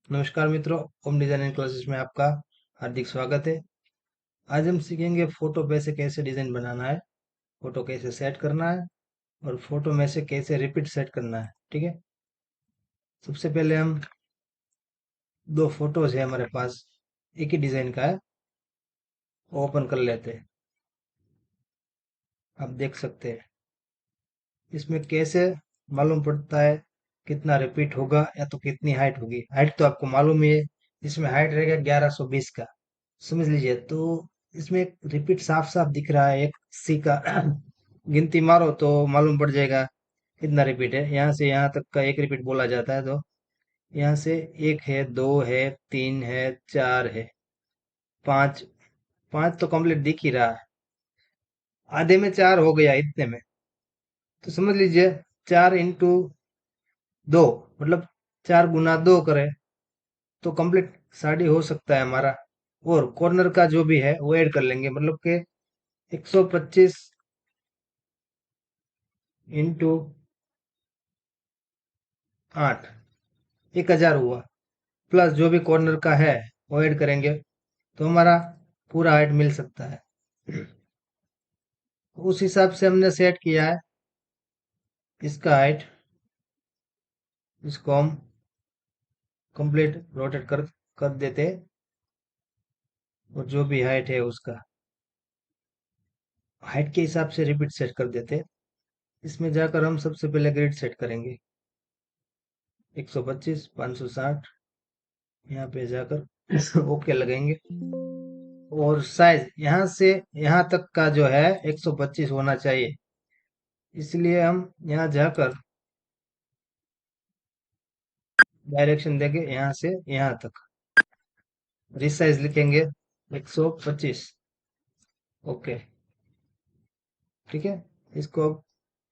नमस्कार मित्रों, home designing classes में आपका हार्दिक स्वागत है। आज हम सीखेंगे फोटो पे से कैसे डिजाइन बनाना है, फोटो कैसे सेट करना है और फोटो में से कैसे रिपीट सेट करना है। ठीक है, सबसे पहले हम दो फोटोज है हमारे पास, एक ही डिजाइन का है, ओपन कर लेते हैं। आप देख सकते हैं इसमें कैसे मालूम पड़ता है कितना रिपीट होगा या तो कितनी हाइट होगी। हाइट तो आपको मालूम ही है, इसमें हाइट रहेगा 1120 का, समझ लीजिए। तो इसमें एक रिपीट साफ साफ दिख रहा है, एक सी का गिनती मारो तो मालूम पड़ जाएगा कितना रिपीट है। यहाँ से यहाँ तक का एक रिपीट बोला जाता है। तो यहाँ से एक है, दो है, तीन है, चार है, पांच। पांच तो कंप्लीट दिख ही रहा है, आधे में चार हो गया इतने में। तो समझ लीजिए 4 इंटू 2, मतलब 4 गुना 2 करे तो कंप्लीट साड़ी हो सकता है हमारा। और कॉर्नर का जो भी है वो ऐड कर लेंगे, मतलब के 125 इंटू 8, 1000 हुआ। प्लस जो भी कॉर्नर का है वो ऐड करेंगे तो हमारा पूरा हाइट मिल सकता है। उस हिसाब से हमने सेट किया है इसका हाइट। इसको हम कंप्लीट रोटेट कर देते, और जो भी हाइट है उसका हाइट के हिसाब से रिपीट सेट कर देते। इसमें जाकर हम सबसे पहले ग्रिड सेट करेंगे, 125, 560, यहाँ पे जाकर ओके लगाएंगे। और साइज यहाँ से यहाँ तक का जो है 125 होना चाहिए, इसलिए हम यहाँ जाकर डायरेक्शन देंगे यहाँ से यहाँ तक, रिसाइज लिखेंगे 125। ओके, ठीक है। इसको अब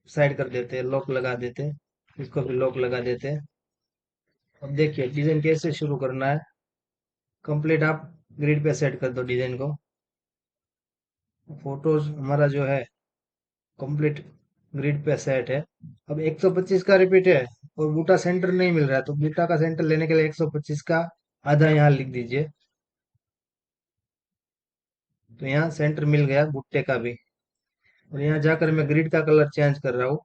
साइड कर देते हैं, लॉक लगा देते हैं, इसको भी लॉक लगा देते हैं। अब देखिए डिजाइन कैसे शुरू करना है। कंप्लीट आप ग्रिड पे सेट कर दो डिजाइन को। फोटोज हमारा जो है कंप्लीट ग्रिड पे सेट है। अब 125 का रिपीट है और बूटा सेंटर नहीं मिल रहा है, तो बूटा का सेंटर लेने के लिए 125 का आधा यहाँ लिख दीजिए। तो यहाँ सेंटर मिल गया भुट्टे का भी। और यहाँ जाकर मैं ग्रिड का कलर चेंज कर रहा हूँ।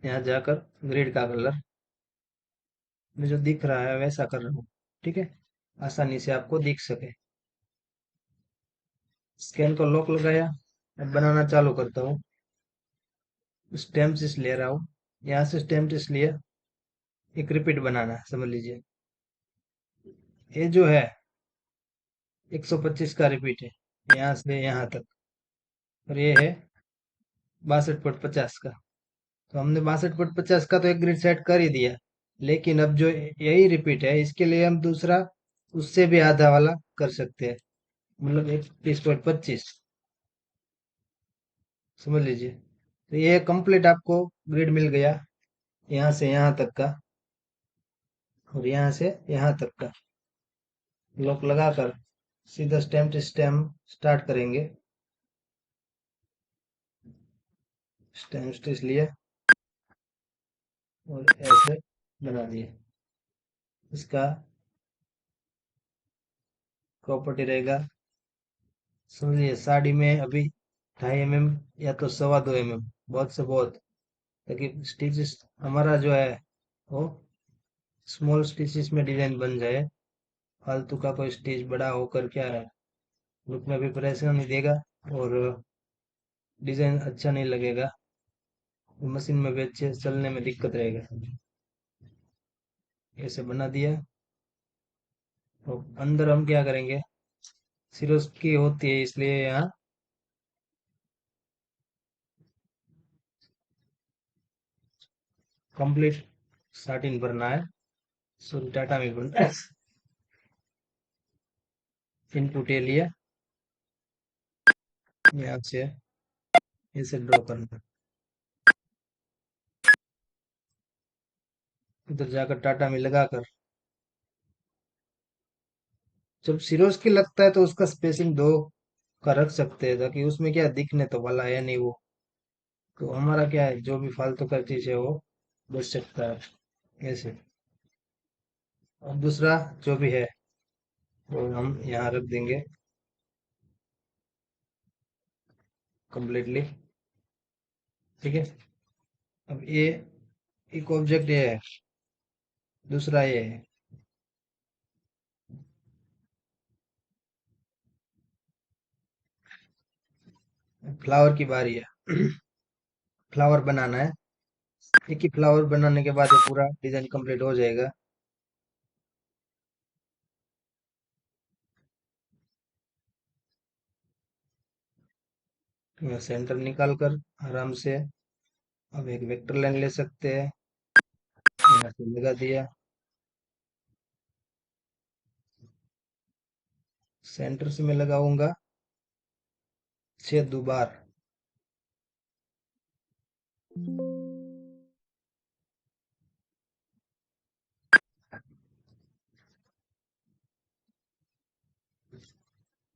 यहाँ जाकर ग्रिड का कलर जो दिख रहा है वैसा कर रहा हूँ, ठीक है, आसानी से आपको दिख सके। स्कैन को लॉक लगाया, अब बनाना चालू करता हूँ। स्टेम्स ले रहा हूँ, यहाँ से स्टेम्स लिए एक रिपीट बनाना है, समझ लीजिए। ये जो है 125 का रिपीट है यहाँ से यहाँ तक, और ये है 62.50 का। तो हमने 62.50 का तो एक ग्रिड सेट कर ही दिया, लेकिन अब जो यही रिपीट है इसके लिए हम दूसरा उससे भी आधा वाला कर सकते हैं, मतलब 31.25, समझ लीजिए। तो ये कंप्लीट आपको ग्रिड मिल गया यहाँ से यहाँ तक का, और यहाँ से यहाँ तक का। लॉक लगाकर सीधा स्टेम टू स्टेम स्टार्ट करेंगे। स्टेम स्टिच लिए और ऐसे बना दिए। इसका प्रॉपर्टी रहेगा, समझिए, साड़ी में अभी 2.5 mm या तो 2.25 mm, बहुत से बहुत, ताकि स्टिचेस हमारा जो है वो स्मॉल स्टिचेस में डिजाइन बन जाए। फालतू का कोई स्टिच बड़ा होकर क्या है, लुक में भी परेशानी देगा और डिजाइन अच्छा नहीं लगेगा, मशीन में भी अच्छे चलने में दिक्कत रहेगा। ऐसे बना दिया। तो अंदर हम क्या करेंगे, सिरोस की होती है इसलिए यहाँ कंप्लीट साटिन भरना है, सॉरी टाटा में भरना है। इनपुट ये लिया, यहाँ से इसे ड्रॉ करना है। उधर जाकर टाटा में लगाकर जब सिरोस की लगता है तो उसका स्पेसिंग 2 का रख सकते हैं, ताकि उसमें क्या दिखने तो वाला है नहीं वो। तो हमारा क्या है, जो भी फालतू का चीज है वो बच सकता है ऐसे। और दूसरा जो भी है वो हम यहाँ रख देंगे कंप्लीटली। ठीक है। अब ये एक ऑब्जेक्ट ये है, दूसरा ये है। फ्लावर की बारी है। फ्लावर बनाना है। एक ही फ्लावर बनाने के बाद ये पूरा डिजाइन कंप्लीट हो जाएगा। तो यहाँ सेंटर निकाल कर आराम से अब एक वेक्टर लाइन ले सकते हैं। यहाँ से लगा दिया। सेंटर से मैं लगाऊंगा 6 बार।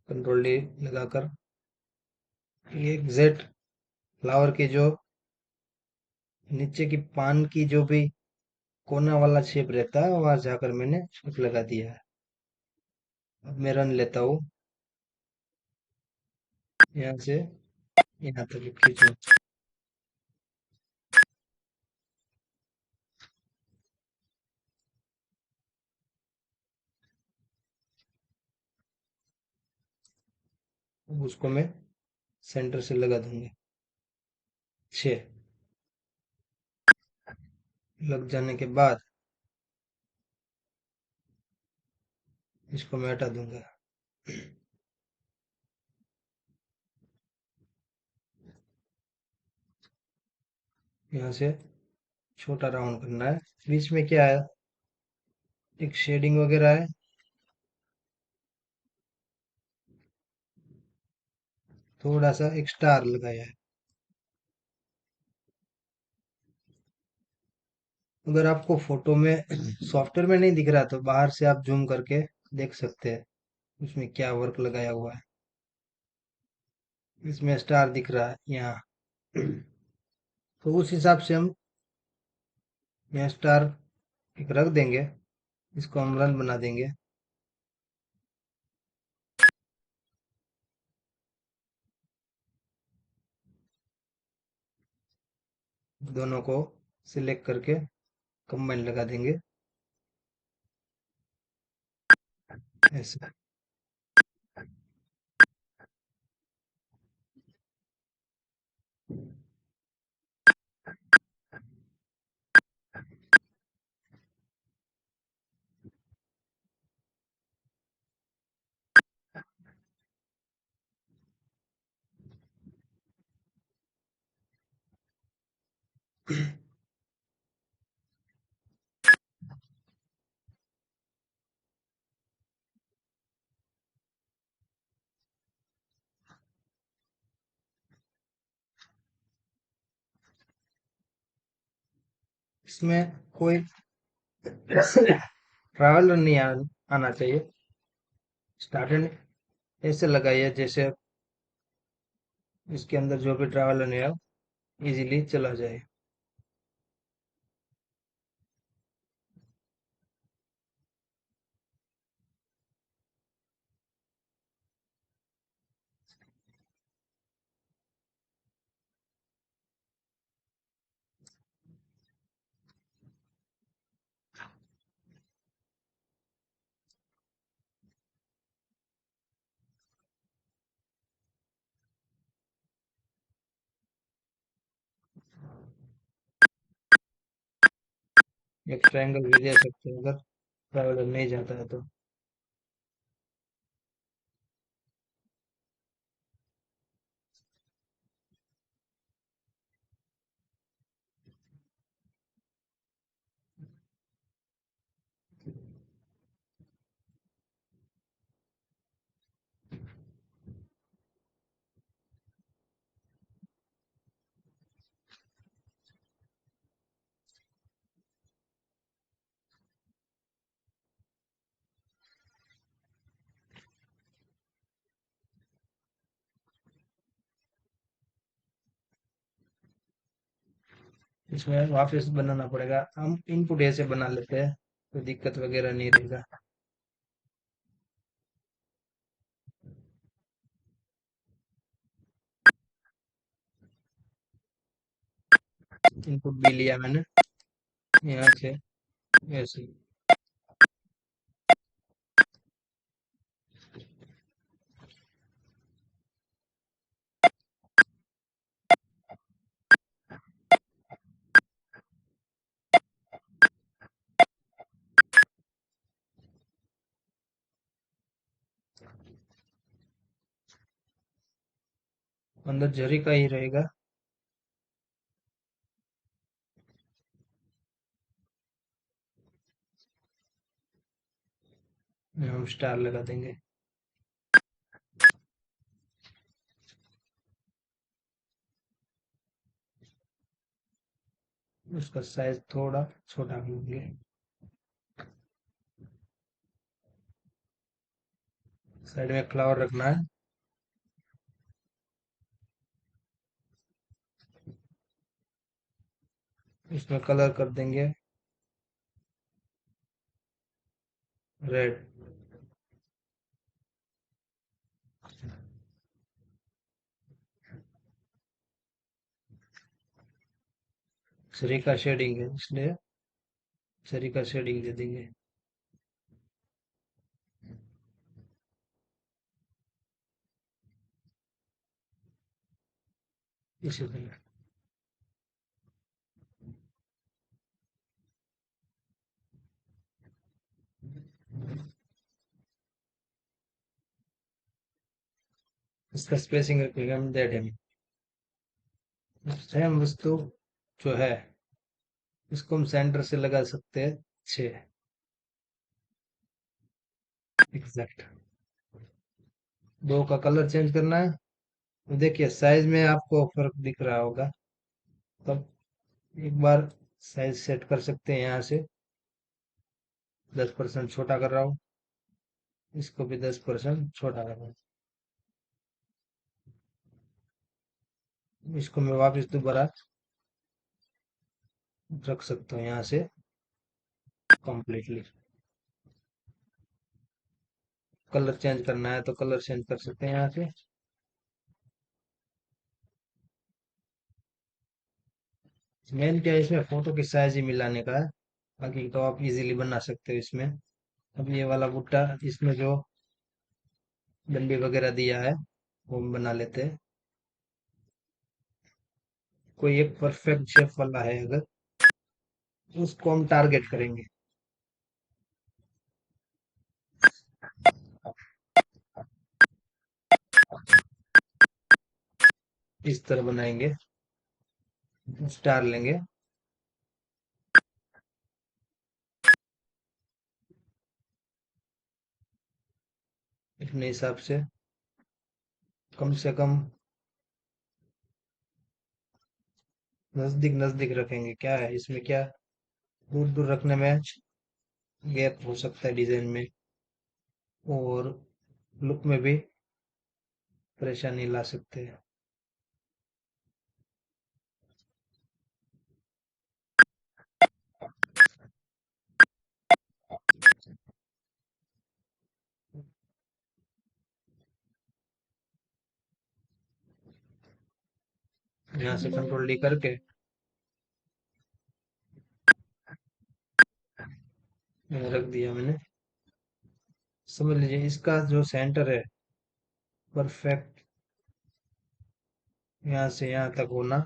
कंट्रोल डी लगाकर ये एग्जैक्ट फ्लावर के जो नीचे की पान की जो भी कोना वाला शेप रहता है वहां जाकर मैंने शेप लगा दिया है। अब मैं रन लेता हूँ। यहाँ से यहाँ तक खींचो। अब उसको मैं सेंटर से लगा दूंगा। 6 लग जाने के बाद इसको मैं हटा दूंगा। यहाँ से छोटा राउंड करना है। बीच में क्या है, एक शेडिंग वगैरह है। थोड़ा सा एक स्टार लगाया है। अगर आपको फोटो में सॉफ्टवेयर में नहीं दिख रहा तो बाहर से आप जूम करके देख सकते हैं उसमें क्या वर्क लगाया हुआ है। इसमें स्टार दिख रहा है यहाँ। तो उस हिसाब से हम यहाँ स्टार एक रख देंगे। इसको हम रन बना देंगे। दोनों को सिलेक्ट करके कंबाइन लगा देंगे ऐसे। इसमें कोई ट्रैवलर नहीं आना चाहिए। स्टार्टिंग ऐसे लगाइए जैसे इसके अंदर जो भी ट्रैवलर है इजीली चला जाए। एक ट्रायंगल भी दे सकते हैं अगर ट्रैवलर नहीं जाता है तो। इसमें वापस बनाना पड़ेगा, हम इनपुट ऐसे बना लेते हैं, कोई दिक्कत वगैरह नहीं रहेगा। इनपुट भी लिया मैंने यहाँ से, ऐसे। अंदर जरी का ही रहेगा। हम स्टार लगा देंगे। उसका साइज थोड़ा छोटा करेंगे। साइड में फ्लावर रखना है। इसमें कलर कर देंगे रेड। सरी का शेडिंग है इसलिए सरी का शेडिंग दे देंगे। इसी तरह इसका स्पेसिंग रखेंगे हम 1.5 mm। सेम वस्तु जो है, इसको हम सेंटर से लगा सकते हैं 6 एग्जैक्ट। दो का कलर चेंज करना है। तो देखिए साइज में आपको फर्क दिख रहा होगा, तब एक बार साइज सेट कर सकते हैं यहाँ से। 10% छोटा कर रहा हूँ, इसको भी 10% छोटा कर रहा हूँ। इसको मैं वापस दोबारा रख सकता हूँ यहाँ से कंप्लीटली। कलर चेंज करना है तो कलर चेंज कर सकते हैं यहाँ से। मेन क्या है, इसमें फोटो की साइज ही मिलाने का है, बाकी तो आप इजीली बना सकते हो इसमें। अब ये वाला भुट्टा, इसमें जो डंडी वगैरह दिया है वो हम बना लेते हैं। कोई एक परफेक्ट शेप वाला है अगर, उसको हम टारगेट करेंगे। इस तरह बनाएंगे, स्टार लेंगे अपने हिसाब से कम नजदीक नजदीक रखेंगे। क्या है इसमें, क्या दूर दूर रखने में गैप हो सकता है डिजाइन में, और लुक में भी परेशानी ला सकते हैं। यहाँ से कंट्रोल डी करके रख दिया मैंने। समझ लीजिए इसका जो सेंटर है परफेक्ट यहाँ से यहाँ तक होना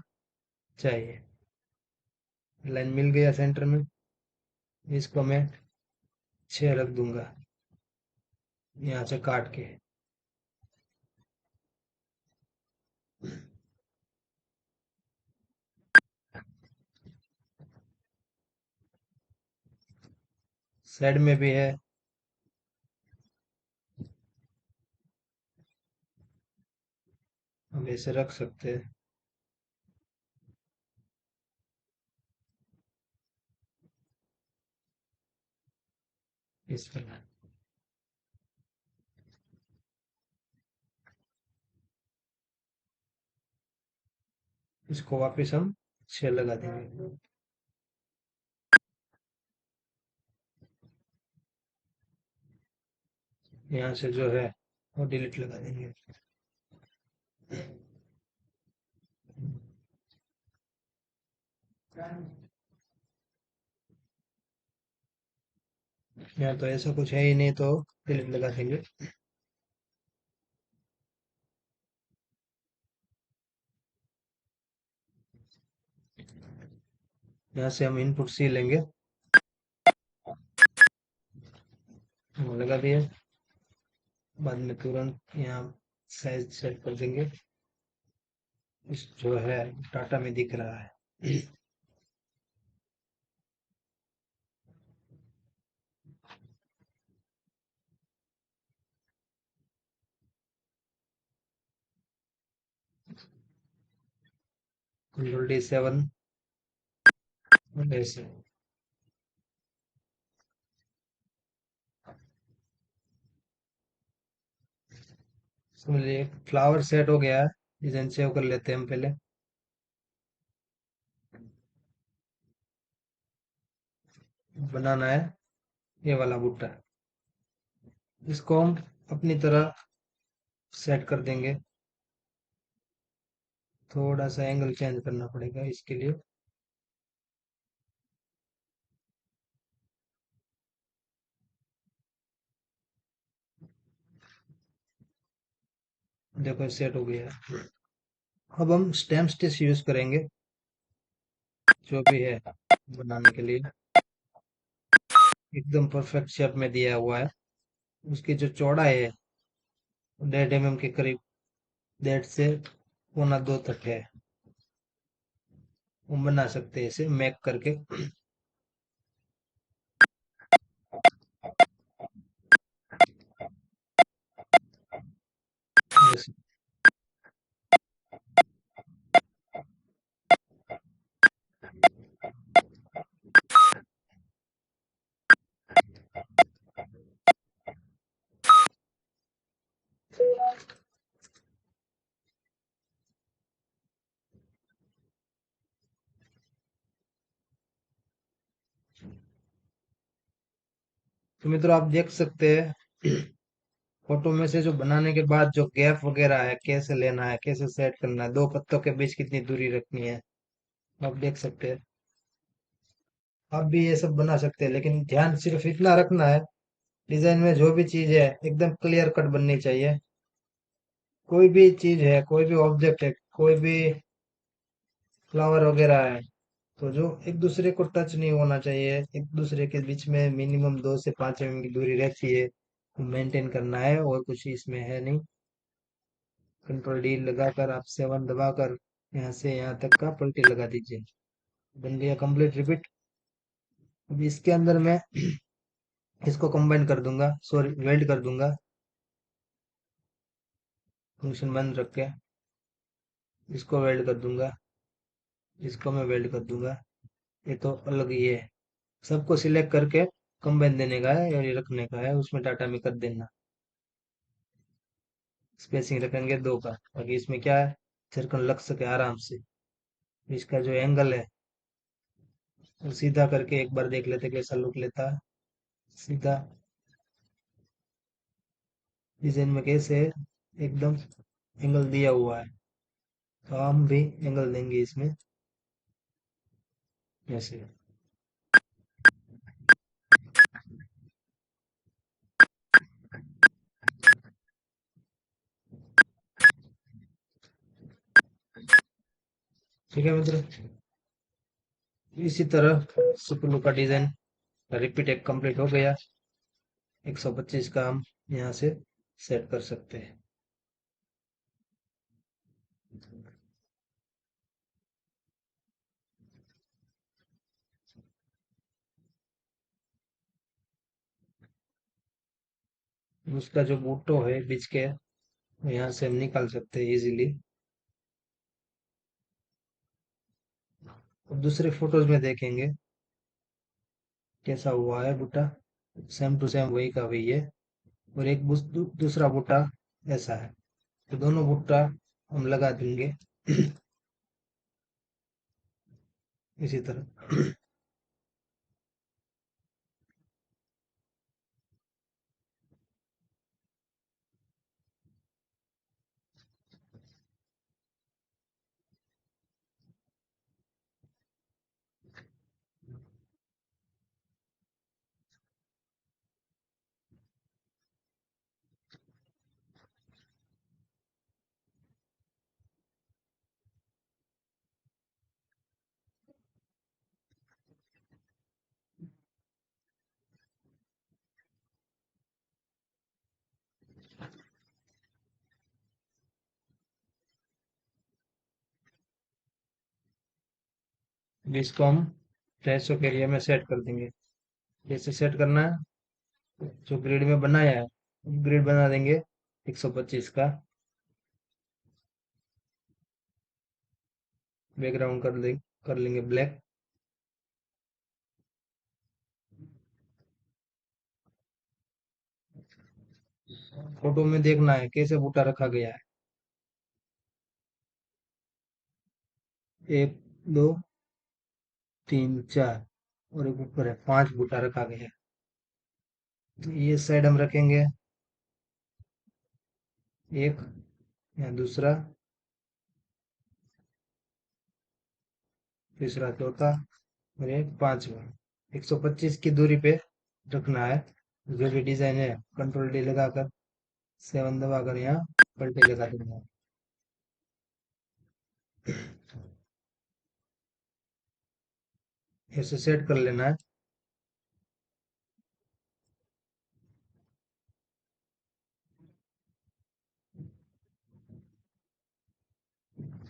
चाहिए। लाइन मिल गया सेंटर में, इसको मैं 6 रख दूंगा यहाँ से काट के। साइड में भी है, हम ऐसे रख सकते हैं इस तरह। इसको वापस हम 6 लगा देंगे। यहाँ से जो है वो डिलीट लगा देंगे। यहाँ तो ऐसा कुछ है ही नहीं, तो डिलीट लगा देंगे। यहाँ से हम इनपुट सी लेंगे, वो लगा दिया। बाद में तुरंत यहाँ साइज सेट कर देंगे, इस जो है डाटा में दिख रहा है। कंट्रोल D7 ऐसे। समझिए फ्लावर सेट हो गया है। डिजाइन सेव कर लेते हैं हम पहले। बनाना है ये वाला बूटा, इसको हम अपनी तरह सेट कर देंगे। थोड़ा सा एंगल चेंज करना पड़ेगा इसके लिए। देखो सेट हो गया है। अब हम स्टेम स्टिच यूज करेंगे, जो भी है बनाने के लिए। एकदम परफेक्ट शेप में दिया हुआ है। उसकी जो चौड़ाई है 1.5 mm के करीब, 1.5 से 1.25 तक है। हम बना सकते हैं इसे मैक करके। जैसे तो मित्रों आप देख सकते हैं फोटो में से जो बनाने के बाद जो गैप वगैरह है कैसे लेना है, कैसे सेट करना है, दो पत्तों के बीच कितनी दूरी रखनी है, आप देख सकते हैं। आप भी ये सब बना सकते हैं, लेकिन ध्यान सिर्फ इतना रखना है, डिजाइन में जो भी चीज है एकदम क्लियर कट बननी चाहिए। कोई भी चीज है, कोई भी ऑब्जेक्ट है, कोई भी फ्लावर वगैरह है, तो जो एक दूसरे को टच नहीं होना चाहिए। एक दूसरे के बीच में मिनिमम 2 से 5 mm की दूरी रहती है, मेंटेन करना है, और कुछ इसमें है नहीं। कंट्रोल डी लगाकर आप 7 दबाकर यहाँ से यहाँ तक का पलटी लगा दीजिए। बन गया कंप्लीट रिपीट। अब इसके अंदर मैं इसको कंबाइन कर दूंगा, सॉरी वेल्ड कर दूंगा। फंक्शन बंद रख के इसको वेल्ड कर दूंगा, इसको मैं वेल्ड कर दूंगा। ये तो अलग ही है। सबको सिलेक्ट करके कंबाइन देने का है और ये रखने का है, उसमें डाटा में कर देना। स्पेसिंग रखेंगे 2 का, ताकि इसमें क्या है सर्कल लग सके आराम से। इसका जो एंगल है वो सीधा करके एक बार देख लेते कैसा लुक लेता है। सीधा डिजाइन में कैसे एकदम एंगल दिया हुआ है, तो हम भी एंगल देंगे इसमें ऐसे। ठीक है मित्र, इसी तरह सुपरलू का डिजाइन रिपीट एक कंप्लीट हो गया। 125 का हम यहाँ से सेट कर सकते हैं। उसका जो बूटो है बीच के, वो यहाँ से हम निकाल सकते हैं इजीली। अब दूसरे फोटोज में देखेंगे कैसा हुआ है बूटा। सेम टू सेम वही का वही है। और एक दूसरा बूटा ऐसा है, तो दोनों बूटा हम लगा देंगे। इसी तरह। अब इसको हम 600 के एरिया में सेट कर देंगे। जैसे सेट करना है, जो ग्रिड में बनाया है ग्रिड बना देंगे 125 का। बैकग्राउंड कर लेंगे ब्लैक। फोटो में देखना है कैसे बूटा रखा गया है। एक, दो, तीन, चार, और एक ऊपर है, 5 बूटा रखा गया है। तो ये साइड हम रखेंगे एक, या दूसरा, तीसरा, चौथा, और एक पांचवा। 125 की दूरी पे रखना है। जो भी डिजाइन है कंट्रोल डी लगाकर, 7 दबाकर यहाँ पलटे लगा देना है। ऐसे सेट कर लेना है।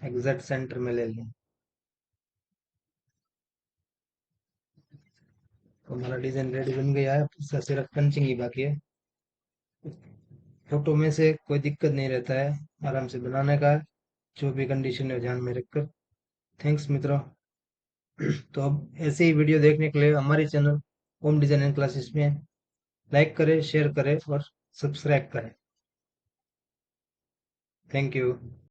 एग्जैक्ट सेंटर में ले लें। तो हमारा डिजाइन रेडी बन गया है, इसका सिर्फ पंचिंग ही बाकी है। फोटो में से कोई दिक्कत नहीं रहता है, आराम से बनाने का है, जो भी कंडीशन है ध्यान में रखकर। थैंक्स मित्रों। तो अब ऐसे ही वीडियो देखने के लिए हमारे चैनल होम डिजाइनिंग क्लासेस में लाइक करें, शेयर करें और सब्सक्राइब करें। Thank you.